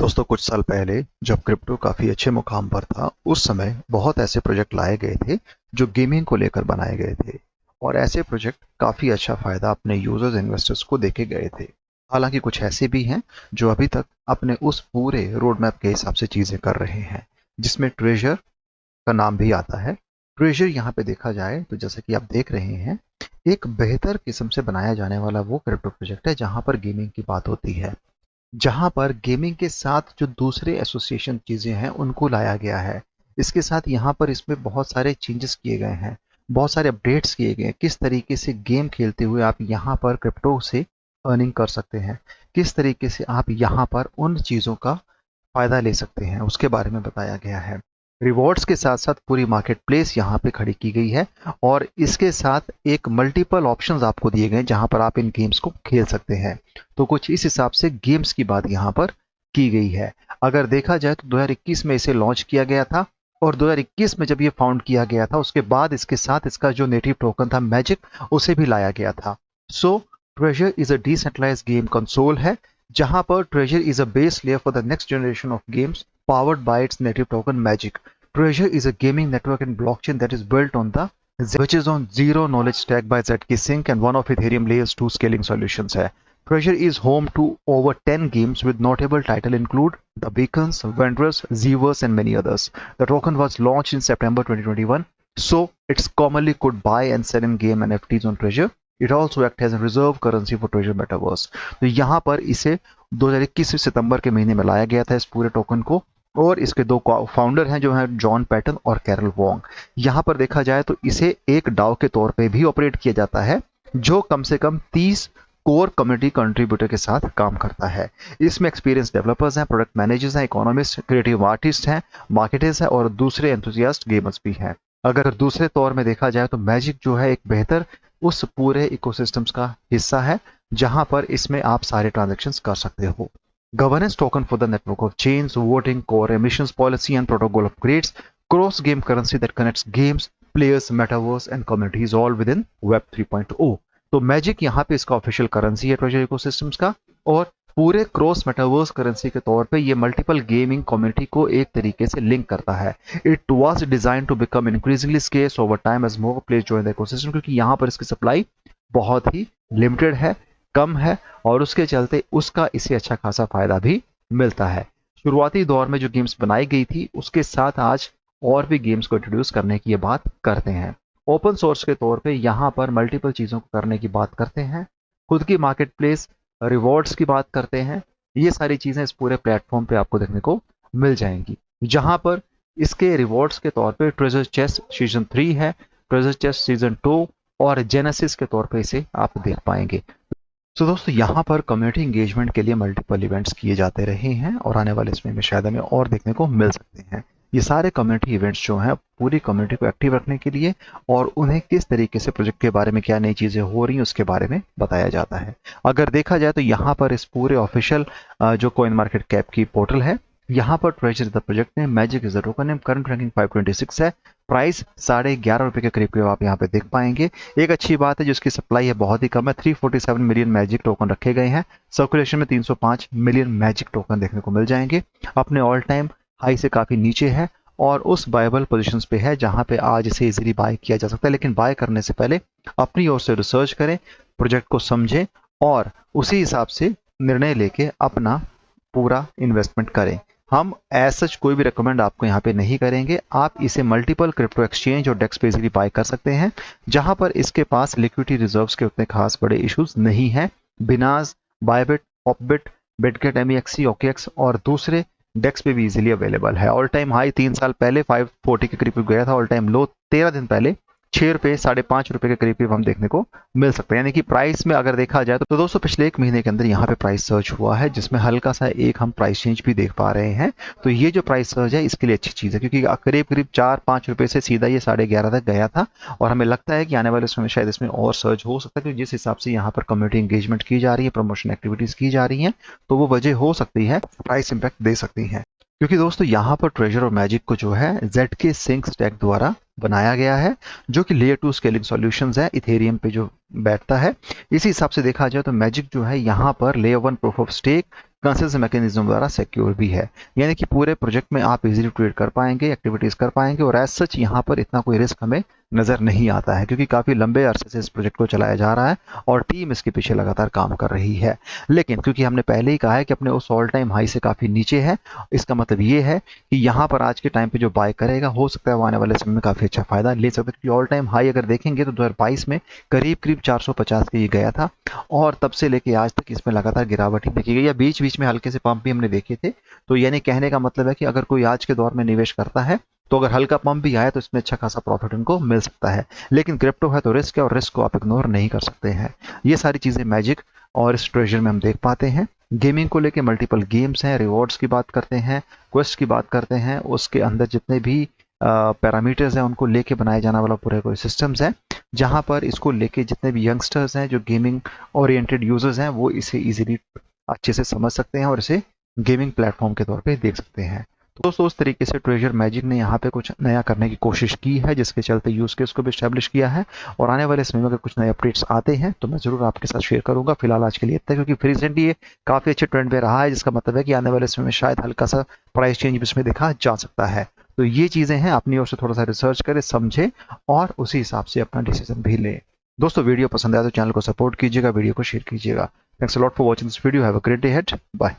दोस्तों कुछ साल पहले जब क्रिप्टो काफ़ी अच्छे मुकाम पर था, उस समय बहुत ऐसे प्रोजेक्ट लाए गए थे जो गेमिंग को लेकर बनाए गए थे। और ऐसे प्रोजेक्ट काफ़ी अच्छा फ़ायदा अपने यूजर्स इन्वेस्टर्स को देके गए थे। हालांकि कुछ ऐसे भी हैं जो अभी तक अपने उस पूरे रोड मैप के हिसाब से चीज़ें कर रहे हैं, जिसमें ट्रेजर का नाम भी आता है। ट्रेजर यहाँ पे देखा जाए तो जैसे कि आप देख रहे हैं, एक बेहतर किस्म से बनाया जाने वाला वो क्रिप्टो प्रोजेक्ट है जहाँ पर गेमिंग की बात होती है, जहाँ पर गेमिंग के साथ जो दूसरे एसोसिएशन चीज़ें हैं उनको लाया गया है। इसके साथ यहाँ पर इसमें बहुत सारे चेंजेस किए गए हैं, बहुत सारे अपडेट्स किए गए हैं। किस तरीके से गेम खेलते हुए आप यहाँ पर क्रिप्टो से अर्निंग कर सकते हैं, किस तरीके से आप यहाँ पर उन चीज़ों का फ़ायदा ले सकते हैं, उसके बारे में बताया गया है। रिवॉर्ड्स के साथ साथ पूरी मार्केट प्लेस यहाँ पे खड़ी की गई है, और इसके साथ एक मल्टीपल ऑप्शंस आपको दिए गए जहाँ पर आप इन गेम्स को खेल सकते हैं। तो कुछ इस हिसाब से गेम्स की बात यहाँ पर की गई है। अगर देखा जाए तो 2021 में इसे लॉन्च किया गया था, और 2021 में जब ये फाउंड किया गया था उसके बाद इसके साथ इसका जो नेटिव टोकन था मैजिक, उसे भी लाया गया था। So treasure is a decentralised game console है, जहां पर treasure is a base layer for the next generation of games powered by its native token Magic. Treasure is a gaming network and blockchain that is built on the which is on zero knowledge stack by ZK Sync and one of Ethereum layers 2 scaling solutions है. Treasure is home to over 10 games with notable title include The Beacons, Wanderers, Zeverse and many others. The token was launched in September 2021, so it's commonly could buy and sell in game NFTs on Treasure. It also acts as a reserve currency for Treasure Metaverse. तो यहाँ पर इसे 2021 सितंबर के महीने में लाया गया था इस पूरे टोकन को, और इसके दो फाउंडर हैं जो हैं जॉन पैटन और कैरल वोंग। यहाँ पर देखा जाए तो इसे एक डाओ के तौर पे भी ऑपरेट किया जाता है, जो कम से कम 30 कोर कम्युनिटी कंट्रीब्यूटर के साथ काम करता है। इसमें एक्सपीरियंस डेवलपर्स हैं, प्रोडक्ट मैनेजर्स हैं, इकोनॉमिस्ट, क्रिएटिव आर्टिस्ट हैं, मार्केटर्स हैं और दूसरे एंथुसियास्ट गेमर्स भी हैं। अगर दूसरे तौर में देखा जाए तो मैजिक जो है एक बेहतर उस पूरे इकोसिस्टम्स का हिस्सा है, जहां पर इसमें आप सारे ट्रांजैक्शंस कर सकते हो। Governance token for the network of chains, voting, core emissions policy, and protocol upgrades, cross game currency that connects games, players, metaverse, and communities all within Web 3.0। तो मैजिक यहाँ पे इसका ऑफिशियल करेंसी है treasure ecosystems का, और पूरे cross metaverse currency के तौर पे ये मल्टीपल गेमिंग कम्युनिटी को एक तरीके से लिंक करता है। It was design to become increasingly scarce over time as more players join the ecosystem, क्योंकि यहाँ पर इसकी सप्लाई बहुत ही लिमिटेड है, कम है, और उसके चलते उसका इसे अच्छा खासा फायदा भी मिलता है। शुरुआती दौर में जो गेम्स बनाई गई थी उसके साथ आज और भी गेम्स को इंट्रोड्यूस करने की ये बात करते हैं। ओपन सोर्स के तौर पे यहाँ पर मल्टीपल चीज़ों को करने की बात करते हैं, खुद की मार्केट प्लेस, रिवॉर्ड्स की बात करते हैं। ये सारी चीज़ें इस पूरे प्लेटफॉर्म पे आपको देखने को मिल जाएंगी, जहाँ पर इसके रिवॉर्ड्स के तौर पे ट्रेजर चेस्ट सीजन 3 है, ट्रेजर चेस्ट सीजन 2 और जेनेसिस के तौर पे इसे आप देख पाएंगे। तो दोस्तों यहाँ पर कम्युनिटी इंगेजमेंट के लिए मल्टीपल इवेंट्स किए जाते रहे हैं, और आने वाले समय में शायद हमें और देखने को मिल सकते हैं। ये सारे कम्युनिटी इवेंट्स जो हैं पूरी कम्युनिटी को एक्टिव रखने के लिए, और उन्हें किस तरीके से प्रोजेक्ट के बारे में क्या नई चीज़ें हो रही हैं उसके बारे में बताया जाता है। अगर देखा जाए तो यहाँ पर इस पूरे ऑफिशियल जो कॉइन मार्केट कैप की पोर्टल है, यहाँ पर treasure is the project name, magic is the token name, current ranking 526 है, प्राइस 11.5 रुपए के करीब आप यहाँ पे देख पाएंगे। एक अच्छी बात है जिसकी सप्लाई है बहुत ही कम है, 347 मिलियन मैजिक टोकन रखे गए हैं। सर्कुलेशन में 305 मिलियन मैजिक टोकन देखने को मिल जाएंगे। अपने ऑल टाइम हाई से काफ़ी नीचे है, और उस बायबल पोजीशंस पे है जहाँ पे आज इसे इजीली बाय किया जा सकता है। लेकिन बाय करने से पहले अपनी ओर से रिसर्च करें, प्रोजेक्ट को समझें, और उसी हिसाब से निर्णय लेके अपना पूरा इन्वेस्टमेंट करें। हम एज सच कोई भी रिकमेंड आपको यहाँ पे नहीं करेंगे। आप इसे मल्टीपल क्रिप्टो एक्सचेंज और डेक्स पे इजीली बाय कर सकते हैं, जहां पर इसके पास लिक्विडिटी रिजर्व्स के उतने खास बड़े इश्यूज नहीं हैं। बिनास, बायबिट, ऑपबिट, बिटगेट, MEXC, OKX और दूसरे डेक्स पे भी इजीली अवेलेबल है। ऑल टाइम हाई 3 साल पहले 540 के करीब गया था, ऑल टाइम लो 13 दिन पहले 6 रुपये 5.5 रुपये के करीब हम देखने को मिल सकते हैं। यानी कि प्राइस में अगर देखा जाए तो दोस्तों पिछले एक महीने के अंदर यहाँ पे प्राइस सर्च हुआ है, जिसमें हल्का सा एक हम प्राइस चेंज भी देख पा रहे हैं। तो ये जो प्राइस सर्च है इसके लिए अच्छी चीज़ है, क्योंकि करीब करीब 4-5 रुपये से सीधा ये 11.5 तक गया था, और हमें लगता है कि आने वाले समय शायद इसमें और सर्च हो सकता है, क्योंकि जिस हिसाब से यहाँ पर कम्युनिटी इंगेजमेंट की जा रही है, प्रमोशन एक्टिविटीज़ की जा रही हैं, तो वो वजह हो सकती है, प्राइस इंपैक्ट दे सकती है। क्योंकि दोस्तों यहाँ पर ट्रेजर और मैजिक को जो है ZK Sync स्टैक द्वारा बनाया गया है, जो कि लेयर 2 स्केलिंग सॉल्यूशंस है, इथेरियम पे जो बैठता है। इसी हिसाब से देखा जाए तो मैजिक जो है यहाँ पर layer 1 proof of stake consensus mechanism द्वारा सिक्योर भी है। यानी कि पूरे प्रोजेक्ट में आप इजीली ट्रेड कर पाएंगे, एक्टिविटीज कर पाएंगे, और एज सच यहाँ पर इतना कोई रिस्क हमें नजर नहीं आता है, क्योंकि काफी लंबे अरसे से इस प्रोजेक्ट को चलाया जा रहा है और टीम इसके पीछे लगातार काम कर रही है। लेकिन क्योंकि हमने पहले ही कहा है कि अपने उस ऑल टाइम हाई से काफी नीचे है, इसका मतलब ये है कि यहाँ पर आज के टाइम पे जो बाय करेगा हो सकता है वो आने वाले समय में काफी अच्छा फायदा ले सकता है, क्योंकि ऑल टाइम हाई अगर देखेंगे तो 2022 में करीब करीब 450 के ये गया था, और तब से लेके आज तक इसमें लगातार गिरावट ही देखी गई है। बीच बीच में हल्के से पंप भी हमने देखे थे। तो यानी कहने का मतलब है कि अगर कोई आज के दौर में निवेश करता है तो अगर हल्का पंप भी आए तो इसमें अच्छा खासा प्रॉफिट उनको मिल सकता है। लेकिन क्रिप्टो है तो रिस्क है, और रिस्क को आप इग्नोर नहीं कर सकते हैं। ये सारी चीजें मैजिक और इस ट्रेजर में हम देख पाते हैं। गेमिंग को लेके मल्टीपल गेम्स हैं, रिवॉर्ड्स की बात करते हैं, क्वेस्ट की बात करते हैं, उसके अंदर जितने भी पैरामीटर्स हैं उनको लेके बनाए जाने वाला पूरे कोई सिस्टम्स हैं, जहां पर इसको लेके जितने भी यंगस्टर्स हैं जो गेमिंग ओरिएंटेड यूजर्स हैं वो इसे इजीली अच्छे से समझ सकते हैं और इसे गेमिंग प्लेटफॉर्म के तौर पे देख सकते हैं। तो दोस्तों उस तरीके से ट्रेजर मैजिक ने यहाँ पे कुछ नया करने की कोशिश की है, जिसके चलते यूज केस को भी स्टैब्लिश किया है, और आने वाले समय में अगर कुछ नए अपडेट्स आते हैं तो मैं जरूर आपके साथ शेयर करूंगा। फिलहाल आज के लिए इतना, क्योंकि रिसेंटली ये काफी अच्छे ट्रेंड पे रहा है, जिसका मतलब है कि आने वाले समय में शायद हल्का सा प्राइस चेंज भी इसमें देखा जा सकता है। तो ये चीजें हैं, अपनी ओर से थोड़ा सा रिसर्च करें, समझे और उसी हिसाब से अपना डिसीजन भी ले। दोस्तों वीडियो पसंद आया तो चैनल को सपोर्ट कीजिएगा, वीडियो को शेयर कीजिएगा। Thanks a lot for watching this video. Have a great day ahead. Bye.